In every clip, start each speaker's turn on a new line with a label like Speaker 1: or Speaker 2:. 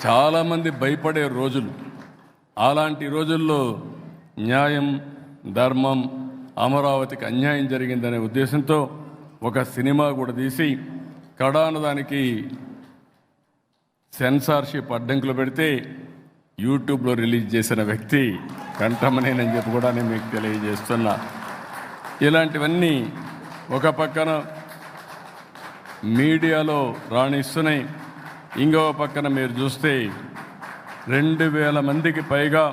Speaker 1: చాలామంది భయపడే రోజులు. అలాంటి రోజుల్లో న్యాయం, ధర్మం, అమరావతికి అన్యాయం జరిగిందనే ఉద్దేశంతో ఒక సినిమా కూడా తీసి కడాన దానికి సెన్సార్షిప్ అడ్డంకులు పెడితే యూట్యూబ్లో రిలీజ్ చేసిన వ్యక్తి కంఠమనేనని చెప్పి కూడా నేను మీకు తెలియజేస్తున్నా. ఇలాంటివన్నీ ఒక పక్కన మీడియాలో రాణిస్తున్నాయి, ఇంకో పక్కన మీరు చూస్తే 2000 మందికి పైగా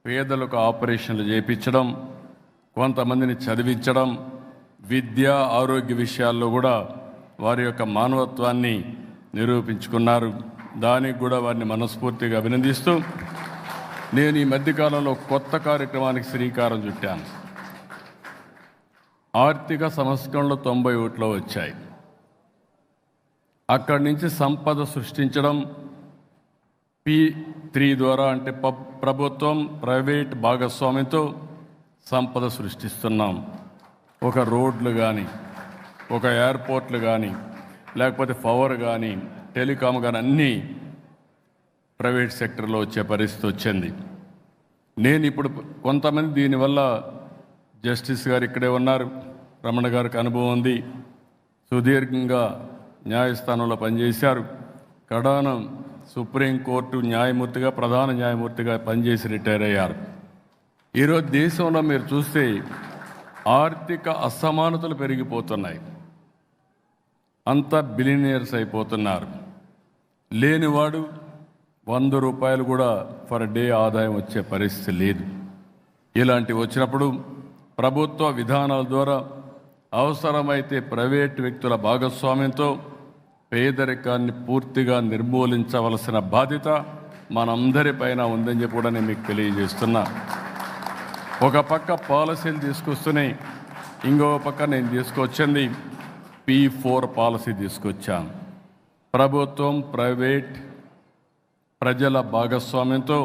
Speaker 1: పేదలకు ఆపరేషన్లు చేయించడం, కొంతమందిని చదివించడం, విద్య, ఆరోగ్య విషయాల్లో కూడా వారి యొక్క మానవత్వాన్ని నిరూపించుకున్నారు. దానికి కూడా వారిని మనస్ఫూర్తిగా అభినందిస్తూ నేను ఈ మధ్యకాలంలో కొత్త కార్యక్రమానికి శ్రీకారం చుట్టాను. ఆర్థిక సంస్కరణలు 91లో వచ్చాయి. అక్కడి నుంచి సంపద సృష్టించడం P3 ద్వారా, అంటే ప్రభుత్వం ప్రైవేట్ భాగస్వామ్యంతో సంపద సృష్టిస్తున్నాం. ఒక రోడ్లు కానీ, ఒక ఎయిర్పోర్ట్లు కానీ, లేకపోతే పవర్ కానీ, టెలికాం కానీ అన్నీ ప్రైవేట్ సెక్టర్లో వచ్చే పరిస్థితి వచ్చింది. నేను ఇప్పుడు కొంతమంది దీనివల్ల, జస్టిస్ గారు ఇక్కడే ఉన్నారు, రమణ గారికి అనుభవం ఉంది, సుదీర్ఘంగా న్యాయస్థానంలో పనిచేశారు, కడాన సుప్రీంకోర్టు న్యాయమూర్తిగా, ప్రధాన న్యాయమూర్తిగా పనిచేసి రిటైర్ అయ్యారు. ఈరోజు దేశంలో మీరు చూస్తే ఆర్థిక అసమానతలు పెరిగిపోతున్నాయి, అంతా బిలినియర్స్ అయిపోతున్నారు. లేనివాడు 100 రూపాయలు కూడా పర్ డే ఆదాయం వచ్చే పరిస్థితి లేదు. ఇలాంటివి వచ్చినప్పుడు ప్రభుత్వ విధానాల ద్వారా, అవసరమైతే ప్రైవేట్ వ్యక్తుల భాగస్వామ్యంతో పేదరికాన్ని పూర్తిగా నిర్మూలించవలసిన బాధ్యత మనందరిపైన ఉందని చెప్పి కూడా నేను మీకు తెలియజేస్తున్నా. ఒక పక్క పాలసీలు తీసుకొస్తున్నాయి, ఇంకో పక్క నేను తీసుకొచ్చింది P4 పాలసీ తీసుకొచ్చాను. ప్రభుత్వం, ప్రైవేట్, ప్రజల భాగస్వామ్యంతో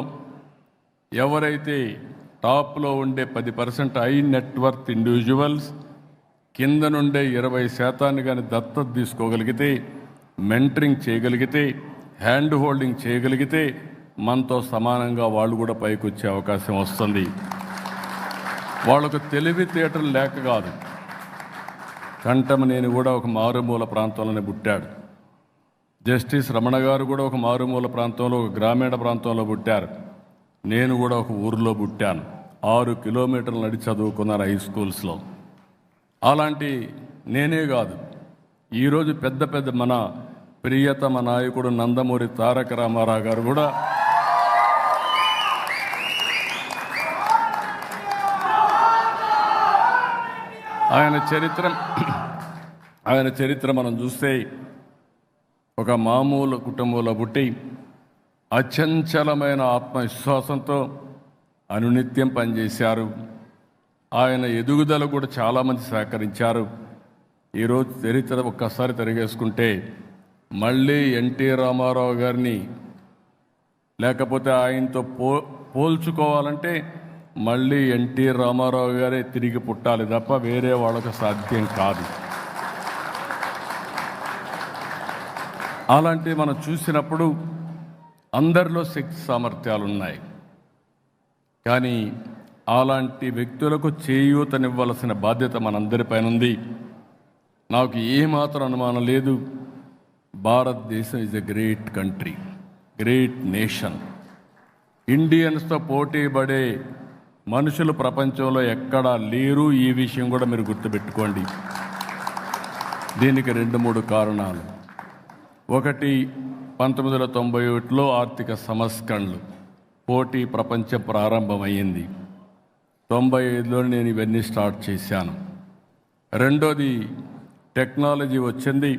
Speaker 1: ఎవరైతే టాప్లో ఉండే 10% హై నెట్వర్త్ ఇండివిజువల్స్ కింద నుండే 20% కానీ దత్తత తీసుకోగలిగితే, మెంటరింగ్ చేయగలిగితే, హ్యాండ్ హోల్డింగ్ చేయగలిగితే మనతో సమానంగా వాళ్ళు కూడా పైకి వచ్చే అవకాశం వస్తుంది. వాళ్ళకు తెలివితేటలు లేక కాదు, కంఠమనేని కూడా ఒక మారుమూల ప్రాంతంలోనే పుట్టాడు, జస్టిస్ రమణ గారు కూడా ఒక మారుమూల ప్రాంతంలో, ఒక గ్రామీణ ప్రాంతంలో పుట్టారు, నేను కూడా ఒక ఊరిలో పుట్టాను, 6 కిలోమీటర్లు నడి చదువుకున్నారు హై స్కూల్స్లో. అలాంటి నేనే కాదు, ఈరోజు పెద్ద పెద్ద మన ప్రియతమ నాయకుడు నందమూరి తారక రామారావు గారు కూడా ఆయన చరిత్ర మనం చూస్తే ఒక మామూలు కుటుంబంలో పుట్టి అచంచలమైన ఆత్మవిశ్వాసంతో అనునిత్యం పనిచేశారు. ఆయన ఎదుగుదల కూడా చాలామంది సహకరించారు. ఈరోజు చరిత్ర ఒక్కసారి తిరిగేసుకుంటే మళ్ళీ ఎన్టీ రామారావు గారిని, లేకపోతే ఆయనతో పోల్చుకోవాలంటే మళ్ళీ ఎన్టీ రామారావు గారే తిరిగి పుట్టాలి తప్ప వేరే వాళ్ళకు సాధ్యం కాదు. అలాంటివి మనం చూసినప్పుడు అందరిలో శక్తి సామర్థ్యాలు ఉన్నాయి, కానీ అలాంటి వ్యక్తులకు చేయూతనివ్వాల్సిన బాధ్యత మనందరిపైన ఉంది. నాకు ఏమాత్రం అనుమానం లేదు, భారతదేశం is a great country, great nation. ఇండియన్స్తో పోటీ పడే మనుషులు ప్రపంచంలో ఎక్కడా లేరు. ఈ విషయం కూడా మీరు గుర్తుపెట్టుకోండి. దీనికి 2-3 కారణాలు. ఒకటి, 1991లో ఆర్థిక సంస్కరణలు, పోటీ ప్రపంచం ప్రారంభమైంది. 95లో నేను ఇవన్నీ స్టార్ట్ చేశాను. రెండోది, టెక్నాలజీ వచ్చింది,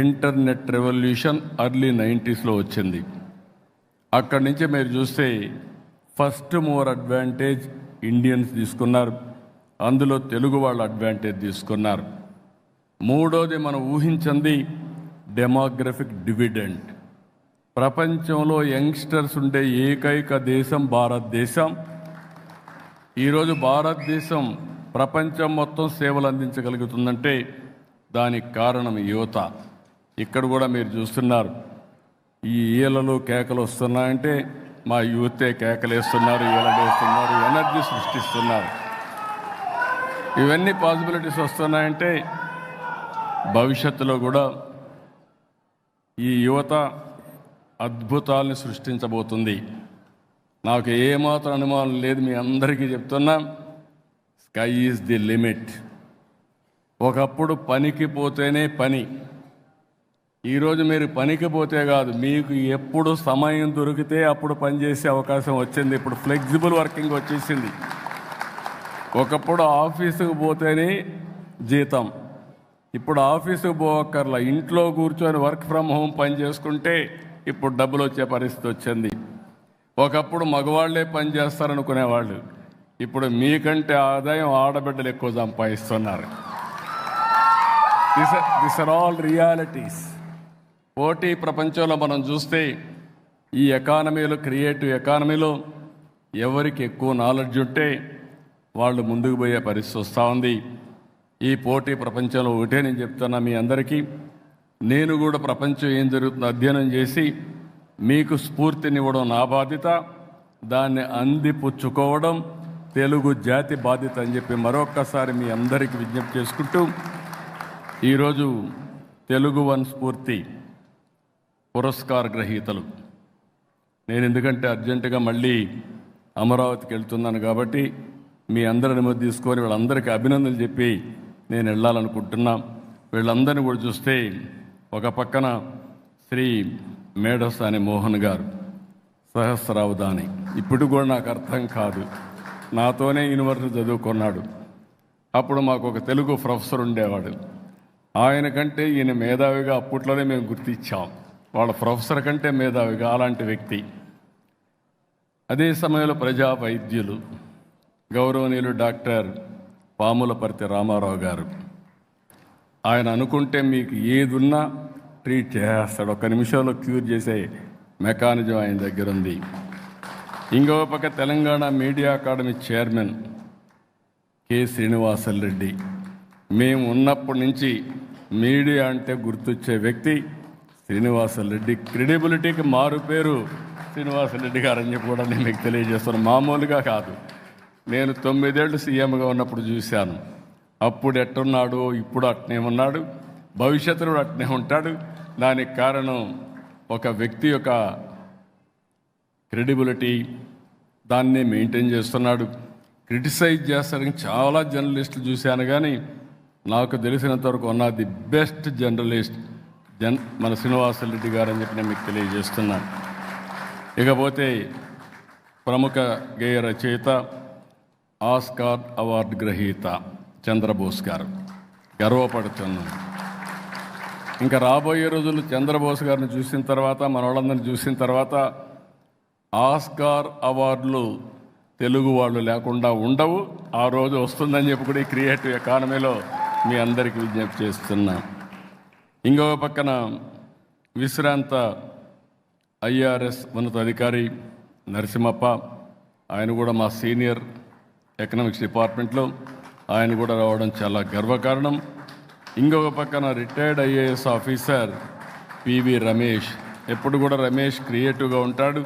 Speaker 1: ఇంటర్నెట్ రెవల్యూషన్ ఎర్లీ 90స్లో వచ్చింది. అక్కడి నుంచి మీరు చూస్తే ఫస్ట్ మూవర్ అడ్వాంటేజ్ ఇండియన్స్ తీసుకున్నారు, అందులో తెలుగు వాళ్ళు అడ్వాంటేజ్ తీసుకున్నారు. మూడోది, మనం ఊహించింది డెమోగ్రఫిక్ డివిడెండ్. ప్రపంచంలో యంగ్స్టర్స్ ఉండే ఏకైక దేశం భారతదేశం. ఈరోజు భారతదేశం ప్రపంచం మొత్తం సేవలు అందించగలుగుతుందంటే దానికి కారణం యువత. ఇక్కడ కూడా మీరు చూస్తున్నారు, ఈ ఈలలు కేకలు వస్తున్నాయంటే మా యూతే కేకలేస్తున్నారు, ఈలలు వేస్తున్నారు, ఎనర్జీ సృష్టిస్తున్నారు. ఇవన్నీ పాసిబిలిటీస్ వస్తున్నాయంటే భవిష్యత్తులో కూడా ఈ యువత అద్భుతాలను సృష్టించబోతుంది. నాకు ఏమాత్రం అనుమానం లేదు, మీ అందరికీ చెప్తున్నా, స్కై ఈజ్ ది లిమిట్. ఒకప్పుడు పనికి పోతేనే పని, ఈరోజు మీరు పనికి పోతే కాదు, మీకు ఎప్పుడు సమయం దొరికితే అప్పుడు పనిచేసే అవకాశం వచ్చింది. ఇప్పుడు ఫ్లెక్సిబుల్ వర్కింగ్ వచ్చేసింది. ఒకప్పుడు ఆఫీసుకు పోతేనే జీతం, ఇప్పుడు ఆఫీసుకు పోవక్కర్లా, ఇంట్లో కూర్చొని వర్క్ ఫ్రమ్ హోమ్ పని చేసుకుంటే ఇప్పుడు డబ్బులు వచ్చే పరిస్థితి వచ్చింది. ఒకప్పుడు మగవాళ్లే పని చేస్తారనుకునేవాళ్ళు, ఇప్పుడు మీకంటే ఆదాయం ఆడబిడ్డలు ఎక్కువ సంపాదిస్తున్నారు. This are all realities. పోటీ ప్రపంచంలో మనం చూస్తే ఈ ఎకానమీలో, క్రియేటివ్ ఎకానమీలో ఎవరికి ఎక్కువ నాలెడ్జ్ ఉంటే వాళ్ళు ముందుకు పోయే పరిస్థితి వస్తూ ఉంది. ఈ పోటీ ప్రపంచంలో ఒకటే నేను చెప్తున్నా మీ అందరికీ, నేను కూడా ప్రపంచం ఏం జరుగుతుందో అధ్యయనం చేసి మీకు స్ఫూర్తినివ్వడం నా బాధ్యత, దాన్ని అందిపుచ్చుకోవడం తెలుగు జాతి బాధ్యత అని చెప్పి మరొక్కసారి మీ అందరికీ విజ్ఞప్తి చేసుకుంటూ, ఈరోజు తెలుగు వన్ స్ఫూర్తి పురస్కార గ్రహీతలు, నేను ఎందుకంటే అర్జెంటుగా మళ్ళీ అమరావతికి వెళ్తున్నాను కాబట్టి మీ అందరి అనుమతి తీసుకొని వీళ్ళందరికీ అభినందనలు చెప్పి నేను వెళ్ళాలనుకుంటున్నా. వీళ్ళందరినీ కూడా చూస్తే ఒక పక్కన శ్రీ మేడసాని మోహన్ గారు, సహస్రావధాని, ఇప్పుడు కూడా నాకు అర్థం కాదు, నాతోనే యూనివర్సిటీ చదువుకున్నాడు. అప్పుడు మాకు ఒక తెలుగు ప్రొఫెసర్ ఉండేవాడు, ఆయన కంటే ఈయన మేధావిగా అప్పట్లోనే మేము గుర్తించాం, వాళ్ళ ప్రొఫెసర్ కంటే మేధావిగా. అలాంటి వ్యక్తి. అదే సమయంలో ప్రజా వైద్యులు గౌరవనీయులు డాక్టర్ పాములపర్తి రామారావు గారు, ఆయన అనుకుంటే మీకు ఏదున్నా ట్రీట్ చేసేస్తాడు, ఒక్క నిమిషంలో క్యూర్ చేసే మెకానిజం ఆయన దగ్గర ఉంది. ఇంకో పక్క Telangana media academy chairman K Srinivasa Reddy, మేము ఉన్నప్పటి నుంచి మీడియా అంటే గుర్తొచ్చే వ్యక్తి శ్రీనివాసరెడ్డి. క్రెడిబిలిటీకి మారు పేరు శ్రీనివాసరెడ్డి గారు అని చెప్పి కూడా నేను మీకు తెలియజేస్తాను. మామూలుగా కాదు, నేను 9 ఏళ్ళు సీఎంగా ఉన్నప్పుడు చూశాను. అప్పుడు ఎట్టున్నాడు, ఇప్పుడు అట్నే ఉన్నాడు, భవిష్యత్తులో అట్నే ఉంటాడు. దానికి కారణం ఒక వ్యక్తి యొక్క క్రెడిబిలిటీ, దాన్నే మెయింటైన్ చేస్తున్నాడు. క్రిటిసైజ్ చేస్తాడని చాలా జర్నలిస్టులు చూశాను, కానీ నాకు తెలిసినంత వరకు one of the best journalist మన శ్రీనివాసరెడ్డి గారు అని చెప్పి నేను మీకు తెలియజేస్తున్నాను. ఇకపోతే ప్రముఖ గేయ రచయిత, ఆస్కార్ అవార్డు గ్రహీత చంద్రబోస్ గారు, గర్వపడుతున్నాను. ఇంకా రాబోయే రోజులు చంద్రబోస్ గారిని చూసిన తర్వాత, మన వాళ్ళందరినీ చూసిన తర్వాత ఆస్కార్ అవార్డులు తెలుగు వాళ్ళు లేకుండా ఉండవు. ఆ రోజు వస్తుందని చెప్పి కూడా ఈ క్రియేటివ్ ఎకానమీలో మీ అందరికీ విజ్ఞప్తి చేస్తున్నా. ఇంకో పక్కన విశ్రాంత ఐఆర్ఎస్ ఉన్నతాధికారి నరసింహప్ప, ఆయన కూడా మా సీనియర్ ఎకనామిక్స్ డిపార్ట్మెంట్లో, ఆయన కూడా రావడం చాలా గర్వకారణం. ఇంకొక పక్కన retired IAS officer PV Ramesh, ఎప్పుడు కూడా రమేష్ క్రియేటివ్గా ఉంటాడు,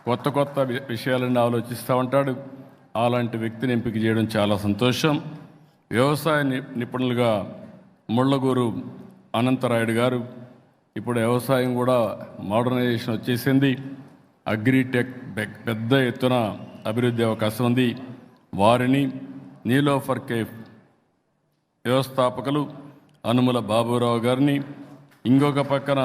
Speaker 1: కొత్త కొత్త విషయాలన్నీ ఆలోచిస్తూ ఉంటాడు. అలాంటి వ్యక్తిని ఎంపిక చేయడం చాలా సంతోషం. వ్యవసాయ నిపుణులుగా ముళ్ళగూరు అనంతరాయుడు గారు, ఇప్పుడు వ్యవసాయం కూడా మోడర్నైజేషన్ వచ్చేసింది, అగ్రిటెక్ పెద్ద ఎత్తున అభివృద్ధి అవకాశం ఉంది. వారిని నీలోఫర్ కేఫ్ వ్యవస్థాపకులు అనుముల బాబురావు గారిని, ఇంకొక పక్కన